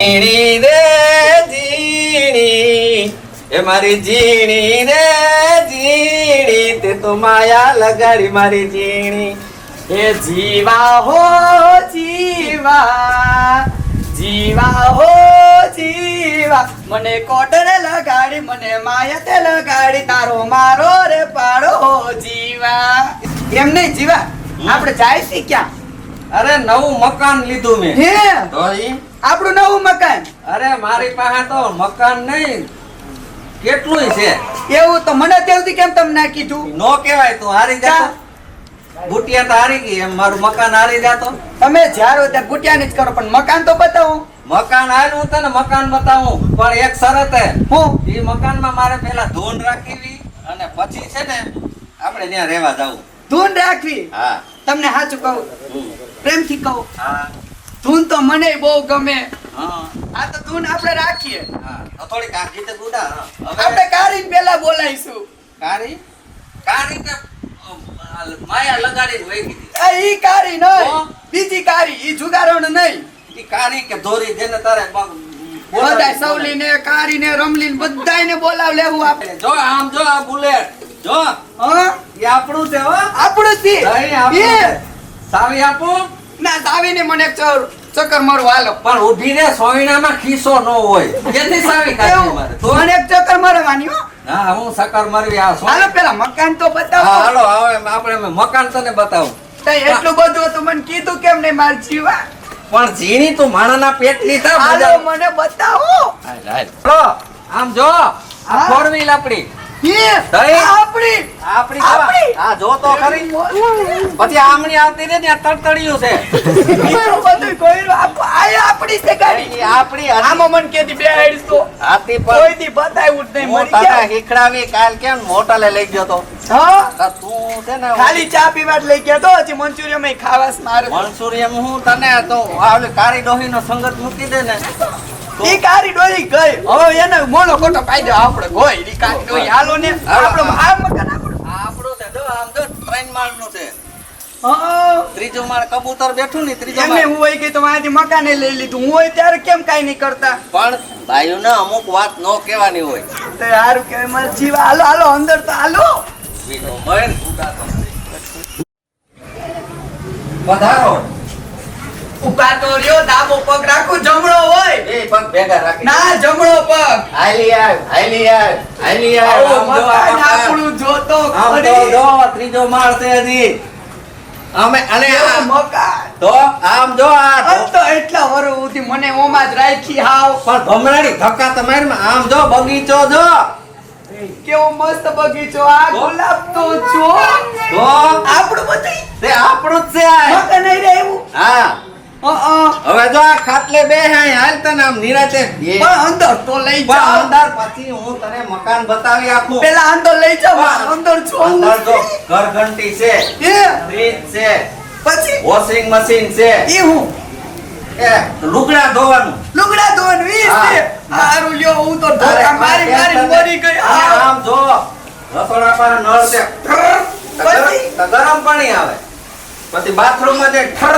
ઝીણી રે ઝીણી એ મારી ઝીણી રે ઝીણી તે તો માયા લગાડી મારી ઝીણી એ જીવા હો જીવા જીવા હો જીવા મને કોટરે લગાડી મને માયા તે લગાડી તારો મારો રે પાડો હો જીવા એમ નહીં જીવા આપણે જાય છે ક્યાં? અરે નવું મકાન લીધું મેં. હે તો આપણું નવું મકાન? અરે મારી પાસે તો મકાન નહીં કેટલુંય છે. એવું તો મને તેવથી કેમ તમને ના કીધું? નો કહેવાય તું હારી જા. ગુટિયા તો હારી ગઈ એમ મારું મકાન હારી જાતો. તમે જ્યારે ત્યારે ગુટિયાની જ કરો પણ મકાન તો બતાવો. મકાન હાલ હું તને મકાન બતાવું પણ એક શરત હે. હું એ મકાનમાં મારે પહેલા ધૂન રાખવી અને પછી છે ને આપણે ત્યાં રહેવા જાવું. ધૂન રાખવી? હા. તમને સાચું કહું પ્રેમથી કહું ધૂન તો મને બહુ ગમે. આ તો ધૂન આપણે રાખીએ. તો થોડી કાઢી તો ગુડા આપણે કારી પેલા બોલાઈશું. કારી કારી તે માયા લગાડી વહી ગઈ. ઈ કારી નહીં બીજી કારી ઈ જુગારણ નહીં. ઈ કારી કે ધોરી જેને તારે બધાય સવલી ને કારી ને રમલી ને બધાયને બોલાવ લેવું આપણે. જો આમ જો આ બુલેટ જો હા એ આપણું છે. હો આપણું છે. સાવી આપું ના સાવી ને મને ચક્કર મારું હાલો પણ ઊભી રે સોયણામાં ખીસો ન હોય જેથી સાવી કાઢી મારે તો મને એક ચક્કર મારવાની. હો હા હું ચક્કર મારવી આ હાલો પેલા મકાન તો બતાવો. હાલો હવે આપણે મકાન તને બતાવું. તઈ એટલું બધું હતું મને કીધું કેમ નહીં માર જીવા? પણ જીણી તું માણાના પેટની થા. હાલો મને બતાવો. હાલો આમ જો આ ફોર વ્હીલ આપણી જો તો ખરી પછી આમણી આવતી ને ત્યાં તડતડિયું છે. આપણી છે ગાડી આપણી આમાં મન કેતી બે હેડ તો આતી પર કોઈ દી બતાવ્યું જ નહીં. મરી ગયા હીખડાવી કાલ કેમ હોટલે લઈ ગયો તો. હા તું છે ને ખાલી ચા પીવા લઈ ગયો તો હજી મંચુરિયમ એ ખાવાસ મારે. મંચુરિયમ હું તને તો આવલે કારી ડોહી નો સંગત મૂકી દે ને ઈ કારી ડોહી ગઈ હવે એને મોનો કોટો પાઈ દે આપણે ગોઈ ઈ કારી ડોહી હાલો ને આપણો આ મકાન આપણો છે. જો આમ જો ત્રણ માળનું છે. હા ત્રીજો માળ કબૂતર બેઠું ને ત્રીજો માળ હું હોય કે તો આજી મકાને લઈ લીધું હું હોય ત્યારે કેમ કાઈ નહીં કરતા? પણ ભાઈઓને અમુક વાત નો કહેવાની હોય તો હારું કે માર જીવા. હાલો હાલો અંદર તો હાલો બીજો મહેન ફૂટા તો પધારો. ઉભા તો રહ્યો ડાબો પગ રાખું જમણો હોય એ પગ ભેગા રાખી ના જમણો પગ હાલી આવ હાલી આવ હાલી આવ. આપણું જોતો ખરી જો ત્રીજો માળ છે હજી અમે અને આ મકાન તો આમ જો આ તો એટલા વરો ઉધી મને ઓમાં જ રાખી હાવ પણ ભમરાડી ધક્કા તમારી માં. આમ જો બગીચો જો કેવો મસ્ત બગીચો. આ ગુલાબ તો જો તો આપણું બધી તે આપણું જ છે આ મકાન નહીં રે એવું. હા હવે જો આ ખાટલે બે હાલ તને આમ નિરાતે પણ અંદર તો લઈ જા. અંદર પછી હું તને મકાન બતાવી આપું. પેલા અંદર લઈ જાવ અંદર છો. અંદર જો ઘર ઘંટી છે ફ્રીજ છે પછી વોશિંગ મશીન છે. ઈ હું એ લુગડા ધોવાનું ઈ છે. હારું લ્યો હું તો ધોકા મારી મારી મરી ગઈ. આમ જો રસોડા પર નળ છે પછી ગરમ પાણી આવે પછી બાથરૂમ માં જે ઠર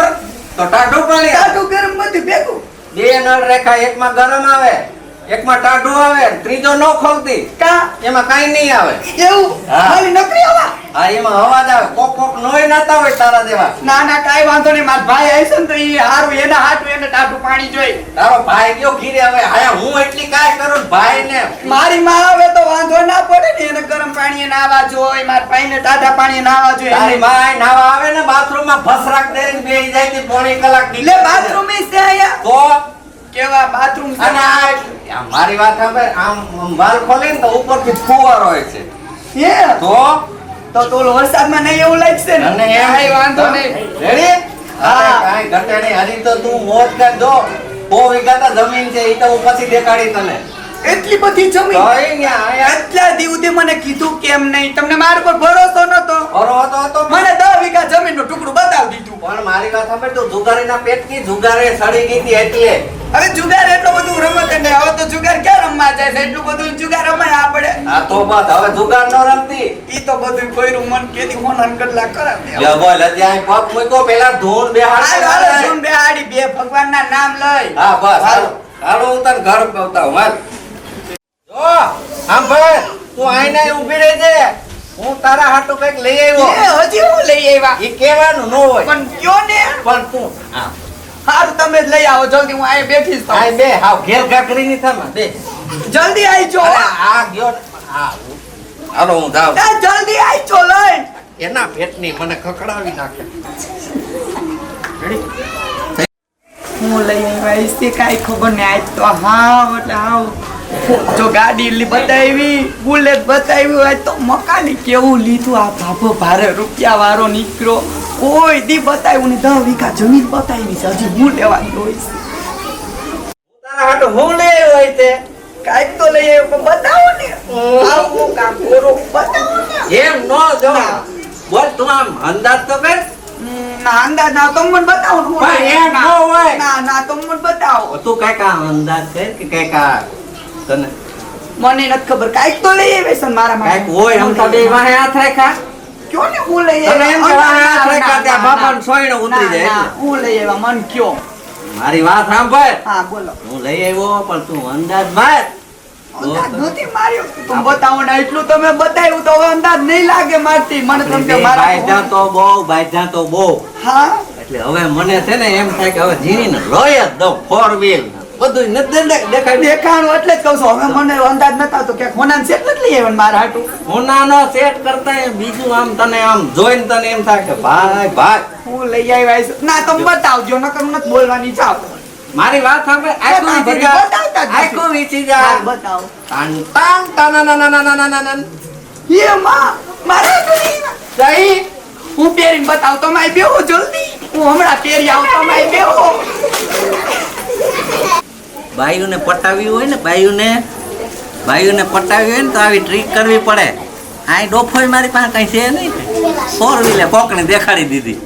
તો ટાઢું પાણી ટાઢું ગરમ બધું ભેગું. બે નળ રેખા એકમાં ગરમ આવે એકમાં ટાઢું આવે ત્રીજો નો ખોલતી કા એમાં કાઈ નહીં આવે. એવું મારી નોકરી આવા હા એમાં અવાજ આવે કોક કોક નોય નાતા હોય તારા દેવા. ના ના કાઈ વાંધો નહીં. માર ભાઈ આવશે ને તો ઈ હારું એના હાટું એને ટાઢું પાણી જોઈ. તારો ભાઈ ગયો ઘીરે હવે આયા હું એટલી કાઈ કરું ભાઈ ને મારી માં આવે તો વાંધો ના પડે ને એને ગરમ પાણી નાવા જોઈ માર ભાઈ ને ટાઢા પાણી નાવા જોઈ. તારી માં નાવા આવે ને બાથરૂમ માં ભસરાક દેરીને બેહી જાય છે પોણી કલાક ની. લે બાથરૂમ ઈ છે આયા તો કેવા બાથરૂમ છે અને આ મારી વાત સાંભળ આમ વાલ ખોલે ને તો ઉપરથી ફુવારો હોય છે. હે તો વરસાદમાં નહીં એવું લાગશે ને? અને કાઈ વાંધો નહીં. રેડી? હા કાઈ ઘટે નહીં. હજી તો તું મોજ કર. જો 100 વીઘા જમીન છે ઈ તો હું પછી દેખાડી તને. એટલી બધી જમીન એટલા દિવસે મને કીધું કેમ નહીં? તમને મારા પર ભરોસો નતો? ભરોસો હતો. મને 10 વીઘા જમીનનું ટુકડું બતાવી દીધું. પણ મારી વાત સાંભળ તું જુગારીના પેટની જુગારે સડી ગઈ હતી એટલે હવે જુગાર એટલો બધું રમત ને હવે તો જુગાર ક્યાં રમવા જાય છે? એટલું બધું જુગાર રમાય આપણે. હા તો બસ હવે જુગાર ન રમતી. ઈ તો બધું કોઈનું મન કેતી હોનન કટલા કરાવે. લે બોલ હજી આ પગ મૂકો પેલા ધૂન બેહાડી. હાલો ધૂન બેહાડી બે ભગવાનના નામ લઈ. હા બસ હાલો હાલો હું તને ઘર બતાવું હાલ. જો આમ ભાઈ તું આઈને ઊભી રહેજે. હું તારા હાટુ કઈક લઈ આવ્યો. હજી હું લઈ આવ્યા? ઈ કહેવાનું ન હોય. પણ કયો ને. પણ તું હારું તમે જ લઈ આવો જલ્દી, હું અહીંયા બેઠી છું. આ બે હાવ ઘેર ઘાકરી ની થામાં બે. જલ્દી આવજો. આ ગયો આ હાલો હું જાઉં. જલ્દી આવજો લઈ. એના પેટની મને ખકડાવી નાખે. હું લઈ આવ્યા છે કાંઈ ખબર નહીં. આજ તો હાવ એટલે હાવ જો ગાડી બતાવી, બુલેટ બતાવ્યું, આજ તો મકાની કેવું લીધું. આ ભાભો ભારે રૂપિયા વાળો નીકળ્યો. કોઈ દી બતાવ્યું ને 10 વીઘા જમીન બતાવી છે. હજી હું લેવાની હોય છે. તારા હાટુ હું લઈ આવ્યો તે કાંઈક તો લઈ આવ્યો પણ બતાવો ને. આવું કામ કરો બતાવો ને. એમ નો જો બોલ તું આમ અંદાજ તો કર. ના અંદાજ ના તો મને બતાવો ને. પણ એમ ન હોય. ના તો મને બતાવો. તું કઈક અંદાજ કર કે કઈક તને મને નથી ખબર. કાંઈક તો લઈ આવે છે મારા માટે. કઈક હોય હમ તો બે વાહે હાથ રાખ્યા. કયો ને હું લઈ તને એમ કે વાહે હાથ આવ્યા. રાખ્યા ત્યાં બાપાનો સોયણો ઉતરી જાય એટલે. હું લઈ આવ્યા મન કયો. મારી વાત સાંભળ. હા બોલો. હું લઈ આવ્યો પણ તું અંદાજ માર. અંદાજ નથી માર્યો. તમે બતાવો ને એટલું તમે બતાવ્યું તો હવે અંદાજ નહીં લાગે મારથી. મને તમે કે મારા બાઈજા તો બહુ હા એટલે હવે મને છે ને એમ થાય કે હવે જીણીને લઈ જ દઉં 4 વ્હીલ બધું નથી દેખાય. દેખાણું એટલે જ કહું છું. હવે મને અંદાજ નતો આવતો કે હોનાન સેટ નથી લઈ આવ્યા મારા હાટુ. હોનાનો સેટ કરતા બીજું આમ તને આમ જોઈને તને એમ થાય કે ભાઈ ભાઈ હું લઈ આવ્યા છું. ના તમે બતાવજો નકર નથી બોલવાની જાવ. મારી વાત સાંભળ. બતાવતા જ આખું વીચી જા. હા, બતાવો. તાન તાન તાનાનાનાનાનાનાનાનાન. એ માં મારે તો નહીં. સહી હું પહેરીને બતાવ તમે બેહો જલ્દી. હું હમણાં પહેરી આવું તમે બેહો. બાયુને પટાવી હોય ને બાયુને પટાવી હોય ને તો આવી ટ્રીક કરવી પડે. આ ડોફોય મારી પાસે કઈ છે નહીં. 4 વ્હીલે કોકને દેખાડી દીધી.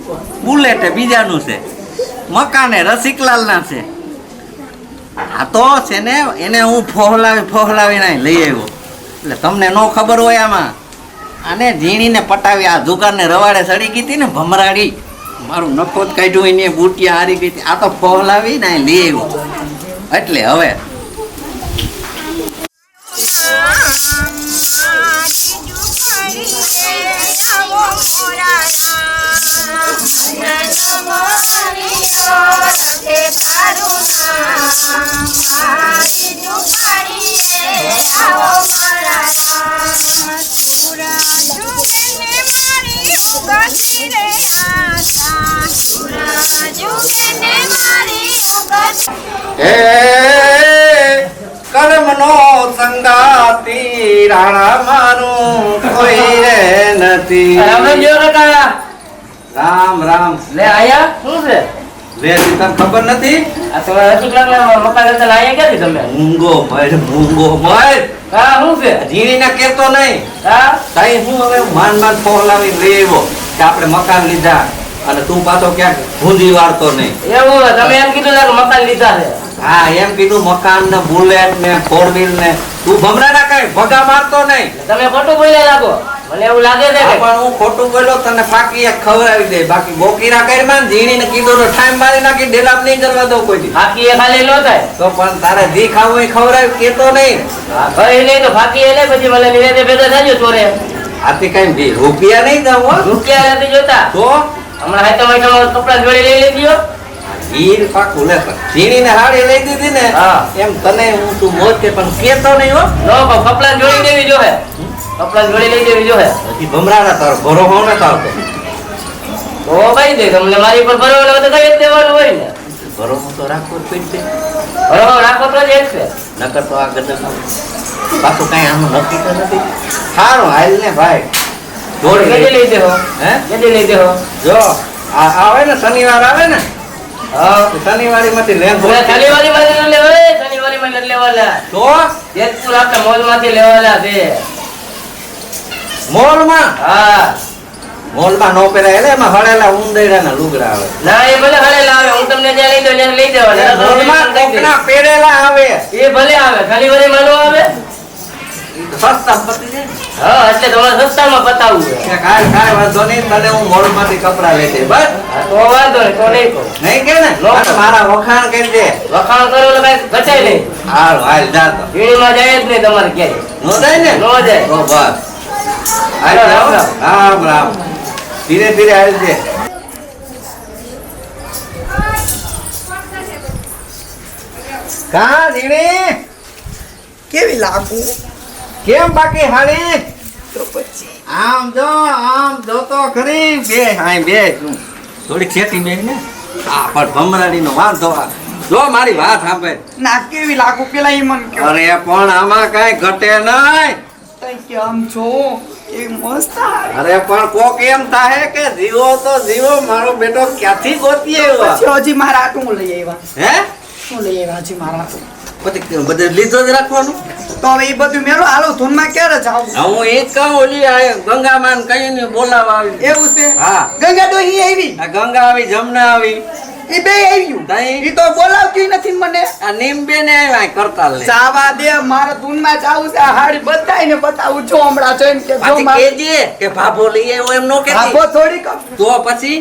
બુલેટ બીજાનું છે. મકાને રસિકલાલના છે. આ તો છે ને એને હું ફોહલાવીને લઈ આવ્યો. એટલે તમને ન ખબર હોય આમાં. આને ઝીણીને પટાવી આ દુકાનને રવાડે સડી ગઈ હતી ને ભમરાડી. મારું નખો જ કાઢ્યું એને બુટિયા હારી ગઈ હતી. આ તો ફોહલાવીને લઈ આવ્યો. એટલે હવે કર્મનો સંગાતી રાણા મારું કોઈ રે નથી. રામ રામ લે આયા શું છે? લે તને ખબર નથી? આ તો રસિકલાલના મકાન હતા આયા ક્યાંથી તમે? મૂંગો મર હા શું છે? જીણીને કેતો નહીં. હા તાઈ હું હવે માન ફોહલાવી લઈ આવ્યો કે આપણે મકાન લીધા અને તું પાછો ક્યાંક ભૂંડી વાળતો નહીં. એવું તમે એમ કીધું કે મકાન લીધા છે. હા એમ કીધું મકાન ને બુલેટ ને 4 વ્હીલ ને તું ભમરાડા કઈ ભગા મારતો નહીં. તમે ખોટું બોલ્યા લાગો. મને એવું લાગે છે કે પણ હું ખોટું બોલ્યો તને પાકી એક ખવડાવી દે. બાકી બોકીરા કરી માં જીણીને કીધું તો ટાઈમ મારી નાખી ડેલાપ નહીં કરવા દઉં કોઈ દી. ફાકી એ ખાલી નો થાય. તો પણ તારે જી ખાવું એ ખવડાવી કેતો નહીં. હા ભાઈ નહીં તો ફાકી એ લે પછી મને નિવેદે ભેગા થાજો ચોરે. આથી કઈ રૂપિયા નહીં દઉં હો. રૂપિયા નથી જોતા. તો હમણાં હાથમાં હાથમાં કપડા જોડી લઈ લેજો. ઈ પાકું લે જીણીને હાડી લઈ દીધી ને હા. એમ તને હું તું મોજ કે પણ કેતો નહીં હો. નો કપડા જોડી દેવી જોહે. કપડા જોડી લઈ દેવી જોહે. હજી ભમરાડા તારો ભરો હોવ ને તારો તો ભાઈ દે તમને મારી પર ભરવાનો તો કઈ જ દેવાનું હોય ને. ભરો તો રાખવો જ પડશે. ભરવાનો રાખો તો જ એક છે. નકર તો આ ગદર પાછું કઈ આનું નક્કી તો નથી. સારું હાલ ને ભાઈ જોડી કેટલી લઈ દેહો? હે કેટલી લઈ દેહો? જો આ આવે ને શનિવાર આવે ને હા શનિવારી માંથી લેંઘો શનિવારી માંથી ન લેવાય. શનિવારી માં નથી લેવાના. તો જેતપુર આપણે મોલ માંથી લેવાના છે. મોલમાં હા મોલમાં નો પહેરાય એટલે એમાં હળેલા ઉંદરડાના લુગડા આવે. ના એ ભલે હળે લાવે. હું તમને જ્યાં લઈ દઉં ત્યાં લઈ દેવાના. મોલમાં કોકના પહેરેલા આવે. એ ભલે આવે. શનિવારી માં નો આવે. ઈ તો સસ્તા પતી જાય ને. હા એટલે તમારે સસ્તામાં પતાવવું છે. કે કાંઈ વાંધો નહીં, તને હું મોલમાંથી કપડાં લઈ દઈશ, બસ. હા, તો વાંધો નહીં, તો નહીં કહું. નહીં કે ને? આ તો મારા વખાણ કરી દે. વખાણ કરો એટલે કાંઈ ઘટાય નહીં. હાલ હાલ જા તો. વીણીમાં જાય જ નહીં તમારે ક્યાંય. નો જાય ને? નો જાય. તો બસ. હાલ રામ જાઓ. રામ. રામ રામ. ધીરે ધીરે હાલ છે. કા ધીરે કેવી લાગુ કેમ બાકી હારી? તો પછી આમ જો તો ખરી બે હાય બે થોડીક ખેતી બે ને આ પણ ભમરાડીનો વાંધો જો મારી વાત સાંભળ. ના કેવી લાગુ પેલા ઈ મન કયો અરે પણ આમાં કાંઈ ઘટે નહીં. તઈ કેમ છો એ મસ્ત હારી. અરે પણ કોક એમ થાય કે જીવો તો જીવો, મારો બેટો ક્યાંથી ગોતી આવ્યો? પછી હજી મારા આટું લઈ આવ્યા હે શું લઈ આવ્યા હજી મારા આટું પછી બધે લીધો જ રાખવાનું. તો હવે એ બધું મેળો હાલો ધૂનમાં ક્યારે જાવ હું એ જ કહું, ઓલી આ ગંગામાન કહીને બોલાવા આવી. એવું છે હા. ગંગા ડોહી આવી આ ગંગા આવી, જમના આવી, એ બે આવ્યું તઈ? ઈ તો બોલાવતી નથી મને આ નીમબે ને આવ્યા કરતા લે. જાવા દે મારા ધૂનમાં જાવું છે આ હાડી બધાયને બતાવું છું હમણાં જોઈને કે જો પાછી મારે કેજે કે ભાભો લઈ આવ્યો એમ નો આખો કેતી. થોડીક તો પછી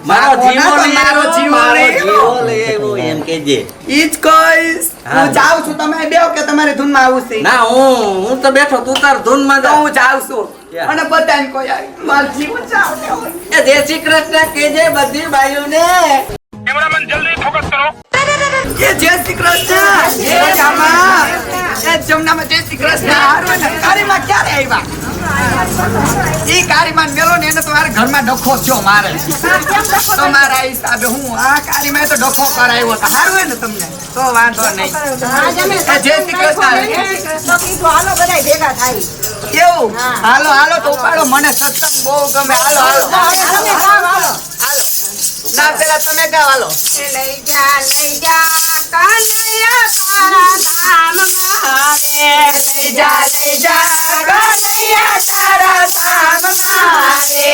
મારો ભાભો જીવો ના તો લઈ મારો આવ્યો, જીવો મારો લઈ જીવો લઈ આવ્યો એમ કેજે. ઈ જ કહીશ હા. હું જાઉં છું તમે બેહો કે તમારે ધૂનમાં આવું છે ના હું તો બેઠો, તું તાર ધૂન માં તો જા. હું જાઉં છું ક્યાં? અને બધાને કોઈ આવી મારો જીવન જાવ ને હોય. એ જય શ્રી કૃષ્ણ કેજે બધી બાયુને. એ જય શ્રી કૃષ્ણ એ જામા એ જમનામાં જય શ્રી કૃષ્ણ હારું ને કારીમાં ક્યારે આવ્યા ઈ કારીમાં મેલો ને એને તો મારે ઘરમાં ડખો થયો મારે તો મારા હિસાબે હું આ કારીમાં તો ડખો કરાવ્યો તો હારું હોય ને તમને તો વાંધો નહીં એ જય શ્રી કૃષ્ણ એવું હાલો હાલો તો ઉપાડો મને સત્સંગ બહુ ગમે હાલો હાલો હાલો ના પેલા તમે ગાવ હાલો લઈ જા કનૈયા તારા ધામ મારે લઈ જા કનૈયા તારા ધામ મારે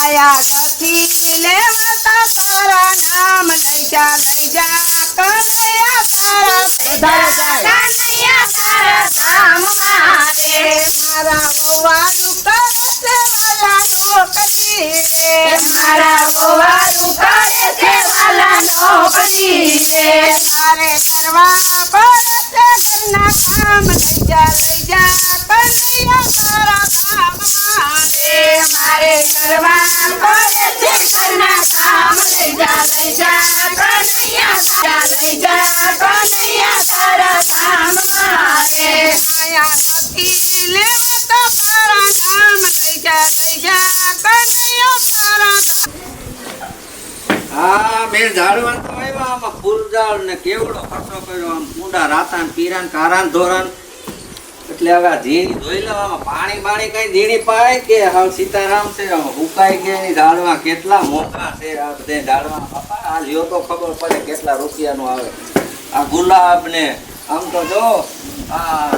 આયા નથી લેવતા તારા નામ લઈ જા કનૈયા તારા કનૈયા તારા ધામ મારે મારા વવારું કરે છે વાલા નોકરી રે મારા વવારું કરે છે વાલા નોકરી રે મારે કરવા પડે ઘરના કામ લઈ જા કનૈયા તારા ધામ મારે મારે કરવા પડે છે ઘરના કામ લઈ જા કનૈયા તારા ધામ મારે આયા નથી લેવતા તારા નામ લઈ જા કનૈયા તારા ધામ આ બે ઝાડવા તો આવ્યા, આમાં ફૂલઝાડ ને કેવડો ખર્ચો કર્યો, આમ કુંડા રાતા ને પીરા ને કારા ને ધોરા ને. એટલે હવે આ ઝીણી ધોઈ લેવામાં પાણી બાણી કઈ ઝીણી પાય કે હાવ સીતારામ છે, ઉકાઈ ગયા ની ઝાડવા કેટલા મોટા છે આ બધે ઝાડવા. બાપા આ લ્યો તો ખબર પડે કેટલા રૂપિયાનું આવે. આ ગુલાબ ને આમ તો જો આ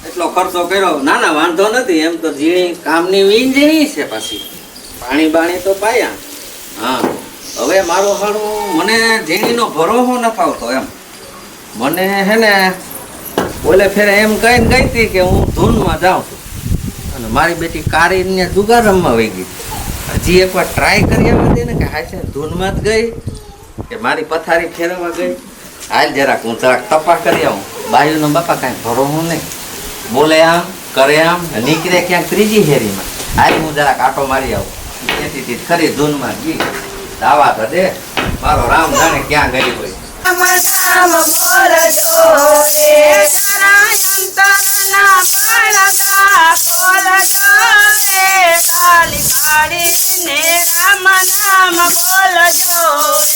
એટલો ખર્ચો કર્યો. ના ના વાંધો નથી, એમ તો ઝીણી કામની વીંજણી છે, પાછી પાણી બાણી તો પાયા. હા હવે મારો હારું મને ઝીણીનો ભરોસો ન આવતો એમ. મને હે ને ઓલે ફેરે એમ કહીને ગઈ હતી કે હું ધૂનમાં જાઉં છું, અને મારી બેટી કારીને જુગાર રમવા વહી ગઈ. હજી એકવાર ટ્રાય કરી આવવા દે ને કે હા છે ધૂનમાં જ ગઈ કે મારી પથારી ફેરવવા ગઈ. હાલ જરાક હું જરાક તપાસ કરી આવું. બાયુનો બાપા કાંઈ ભરોસો નહીં, બોલે આમ કરે આમ નીકળે ક્યાંક ત્રીજી હેરીમાં. હાલ હું જરાક આટો મારી આવું. તેથી ખરી ધૂનમાં ગઈ. દાવા તો દે, મારો રામ જાણે ક્યાં ગઈ હોય. નામ બોલજો રે તારા અંતરના પડદા ખોલજો રે કાલી પાડીને રામ નામ બોલજો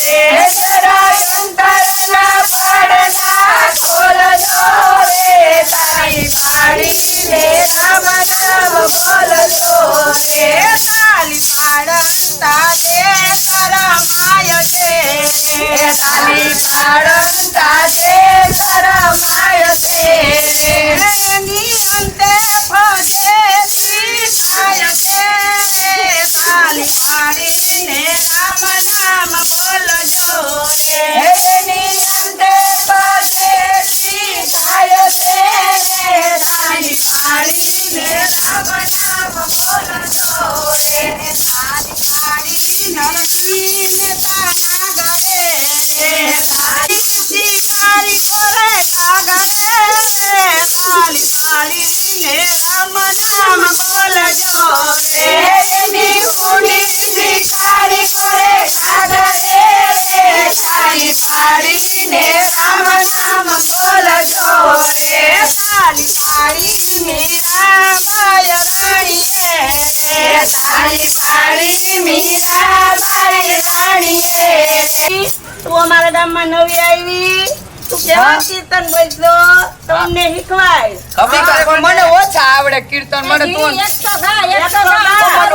રે તારા અંતરના પડદા ખોલજો રે તારી પાડીને રામ નામ બોલજો રે કાલી પાડતા દે કરમાય છે તાલી પાડતા જે શરમાય કીર્તન બોલજો તમને શીખવાય કભી હા, કભી મને ઓછા આવડે કીર્તન મને તું એક તો ગા એક તો મને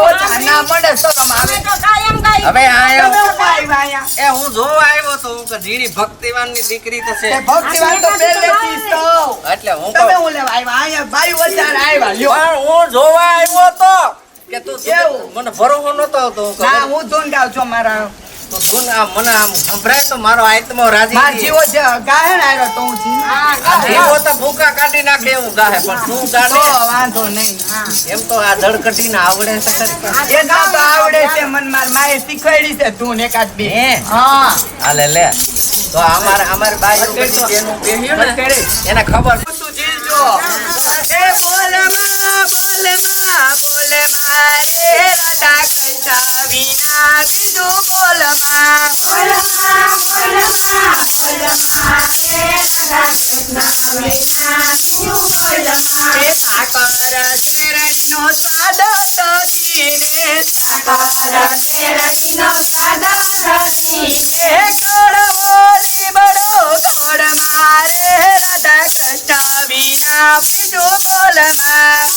ઓછા ના મને શરમ આવે તો કાયમ ગાય હવે આયો તમે ઉભા આવ્યા અહીંયા. એ હું જોવા આવ્યો તો હું કે જીણી ભક્તિવાનની દીકરી તો છે એ ભક્તિવાન તો પહેલેથી જ તો. એટલે હું તમે કહું હું લેવા આવ્યા અહીંયા બાઈ વધારે આવ્યા લ્યો. પણ હું જોવા આવ્યો તો કે તું કેવું? મને ભરોસો નતો આવતો હું કહું, ના હું ધૂન ગાઉં છું મારા તું ધૂન મને આમ સંભળાય તો મારો આત્મા રાજી મારા જીવો જે ગાહે ને આવ્યો તો હું જી. આ જીવો તો ભૂકા કાઢી નાખે એવું ગાહે પણ તું તો ગાડે વાંધો નહીં. એમ તો આ ધડકટીને આવડે છે ખરી. એ ના તો આવડે છે મન માર માએ શીખવાડી છે ધૂન એકાદ બે. હે? હા હાલે લે તો અમારે બાઈ બધી બેનું બેહ્યું ને એને ખબર શું જીલજો. એ બોલ માં રે રાધા કૃષ્ણ વિના બીજું બોલ માં. એ સાકર શેરડીનો સ્વાદ તો જીને એ કડવોલી બડો ગોળ મારે રાધા કૃષ્ણ વિના બીજું બોલ માં.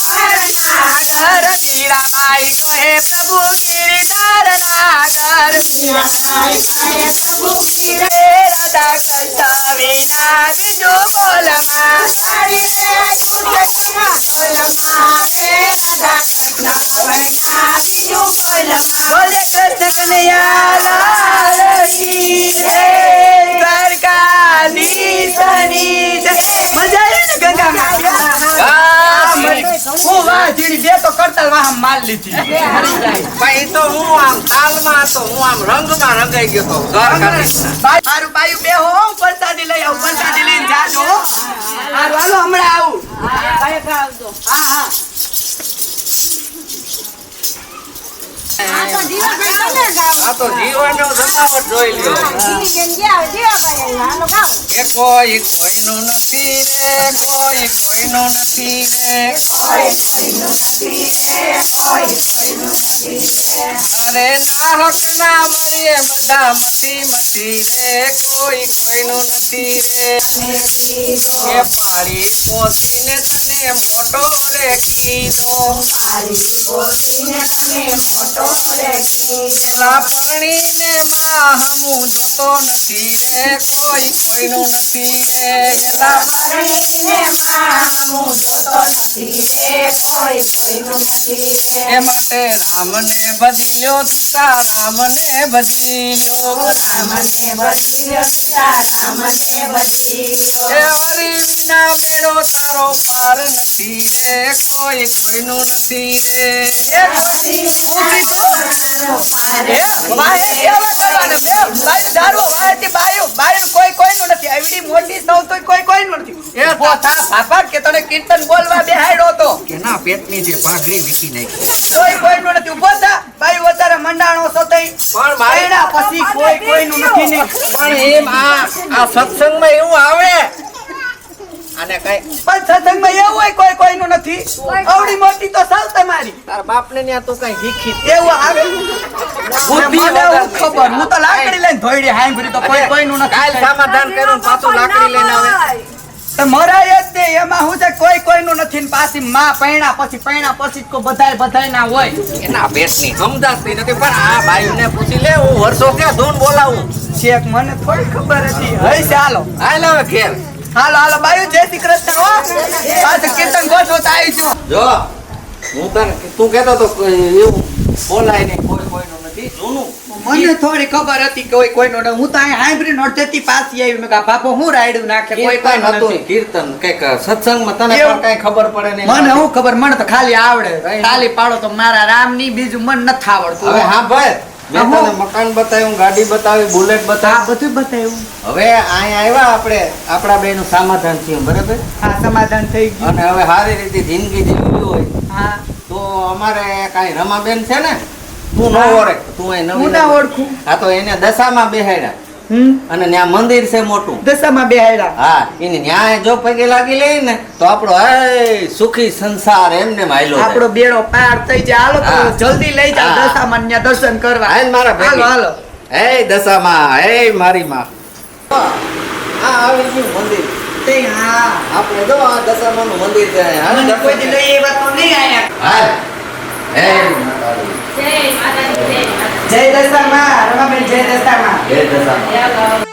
મીરાબાઈ કહે પ્રભુ ગિરધાર નાગર રાધા કૃષ્ણ વિના બીજું બોલ માં. બોલે કૃષ્ણ કનૈયા લાલ કી જય. દ્વારકાધીશની જય. મજા આવી ને ગંગામાં? હું વાહ જીણી બે તો કરતાલ વાહ માલ લીધી. ભાઈ તો હું આમ તાલમાં હતો હું આમ રંગમાં રંગાઈ ગયો તો દ્વારકાધીશના. મારું બાયું બે હો હું પ્રસાદી લઈ આવું પ્રસાદી લઈને જાજો હો. હારું હાલો હમણાં આવું. હા હા આ તો જીવનનો જમાવટ જોઈ લ્યો કે કોઈ કોઈનું નથી રે કોઈ કોઈનું નથી રે અરે નાહક ના મરીએ બધા મતી મતી રે કોઈ કોઈનું નથી રે એ પાડી પોતીને તને મોટો રે કીધો એલા પરણીને માં હમું જોતો નથી રે કોઈ કોઈનું નથી રે એલા એ માટે રામને બધી લ્યો સીતા રામને બધી લ્યો એ હરી વિના બેડો તારો પાર નથી રે કોઈ કોઈનું નથી રે એ ઊંચી તું. એ વાહે કેવા કરવાના બે બાયું ધારો વાહેથી બાયું કોઈ કોઈનું નથી. આવડી મોટી સૌ તોય કોઈ કોઈનું નથી. એ પોતા બાપા કે તને કીર્તન બોલવા બેહાડ્યો તો એના પેટની જે ભાગરી વીકી નાખી કોઈ કોઈનું નથી. ઉભો થા બાયું વધારે મંડાણો છો તઈ પણ મારી એના પછી કોઈ કોઈનું નથી ને. પણ એમ આ સત્સંગમાં એવું આવે આને કઈ પણ સત્સંગમાં એવું હોય કોઈ કોઈનું નથી. આવડી મોટી તો સાવ તમારી તાર બાપને ન્યા તું કઈ શીખી એવું આવે. બુદ્ધિ મને વગર. હું ખબર હું તો લાકડી લઈને ધોઈડી હાંભળી તો કોઈ કોઈનું કાલ નથી. સમાધાન કર્યું ને પાછું લાકડી લઈને આવે તો મરાય જ નહીં એમાં હું છે કોઈ કોઈનું નથી ને પાછી માં પૈણા પછી તો બધાય ના હોય. એના પેટની સમજાતી નથી પણ આ ભાઈને પૂછી લે હું વર્ષો ત્યાં ધૂન બોલાવું છેક મને થોડી ખબર હતી. હઈ ચાલો હાલ હવે ઘેર હાલો બાયું જય શ્રી કૃષ્ણ હો. પાછું કીર્તન ગોઠવો તો આવી છું. જો હું તને તું કહેતો તો એવું બોલાય નહીં કોઈ કોઈનું નથી જૂનું મને થોડી ખબર હતી કે કોઈ કોઈનું નથી. હું તો અહીં હાંભળીને અડધેથી પાછી આવી મેં કહ્યું બાપો હું રાયડું નાખે કોઈ કીર્તન કોઈનું હતું નથી. કીર્તન કઈક સત્સંગમાં તને એવું? પણ કઈ ખબર પડે નહીં મને હું ખબર મને તો ખાલી આવડે કઈ ખાલી પાડો તો મારા રામ ની બીજું મને નથી આવડતું. હવે હા ભાઈ મેં હા, તને મકાન બતાવ્યું ગાડી બતાવી બુલેટ આ બતાવી બધું બતાવ્યું. હવે અહીંયા આવ્યા આપણે આપણા બેનું સમાધાન થયું બરાબર હા સમાધાન થઈ ગયું. અને હવે સારી રીતે જિંદગી જીવવી હોય હા તો અમારે કાંઈ રમાબેન છે ને તું ન ઓળખ તું અહીં હું નવી ના નવી. ઓળખું. હા તો એને દશામાં બેહાડ્યા અને ત્યાં મંદિર છે મોટું દશામાં બેહાડ્યા. હા એને ન્યાય જો પગે લાગી લઈ ને તો આપણો હે સુખી સંસાર એમને હાલ્યો જાય. આપણો બેડો પાર થઈ જાય. હાલો તો હા. જલ્દી લઈ જાઓ હા. દશામાં ત્યાં દર્શન કરવા. હાલ મારા ભેગી. હાલો હે દશામાં હે મારી માં આ આવી ગયું મંદિર તે હા આપણે જો આ દશામાનું મંદિર છે હાલ મને કોઈ દી લઈ એ વાત તો નહીં આયા હાલ હે માતાજી જય માતાજી, જય માતાજી. જય દશામાં રમાબેન જય દશામાં જય દશામાં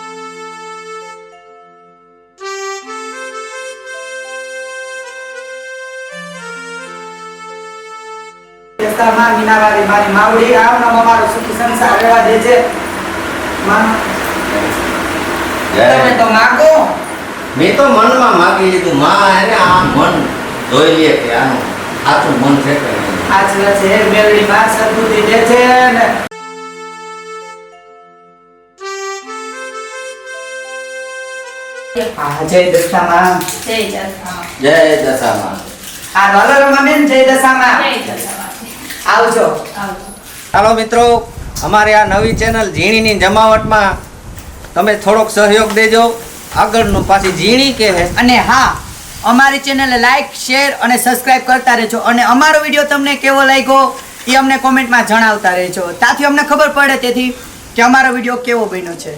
દશામાં મીનાવાળી મારી માવડી આવનો અમારો સુખી સંસાર રહેવા દેજે માં જય તમે તો માગો મેં તો મનમાં માગી લીધું માં એને આ મન જોઈ લે કે આનું સાચું મન છે કે નહીં. આજ છે મેલડી માં સદબુદ્ધિ દે છે ને હા જય દશામાં જય દશામાં. જય દશામાં આ રોલર રમાબેન જય દશામાં જય દશામાં. આવજો આવજો. હાલો મિત્રો અમારે આ નવી ચેનલ ઝીણીની જમાવટમાં તમે થોડોક સહયોગ દેજો આગળનું પાછી ઝીણી કે હે અને હા અમારી ચેનલને લાઈક શેર અને સબસ્ક્રાઇબ કરતા રહેજો અને અમારો વિડીયો તમને કેવો લાગ્યો એ અમને કોમેન્ટમાં જણાવતા રહેજો ત્યાંથી અમને ખબર પડે તેથી કે અમારો વિડીયો કેવો બન્યો છે.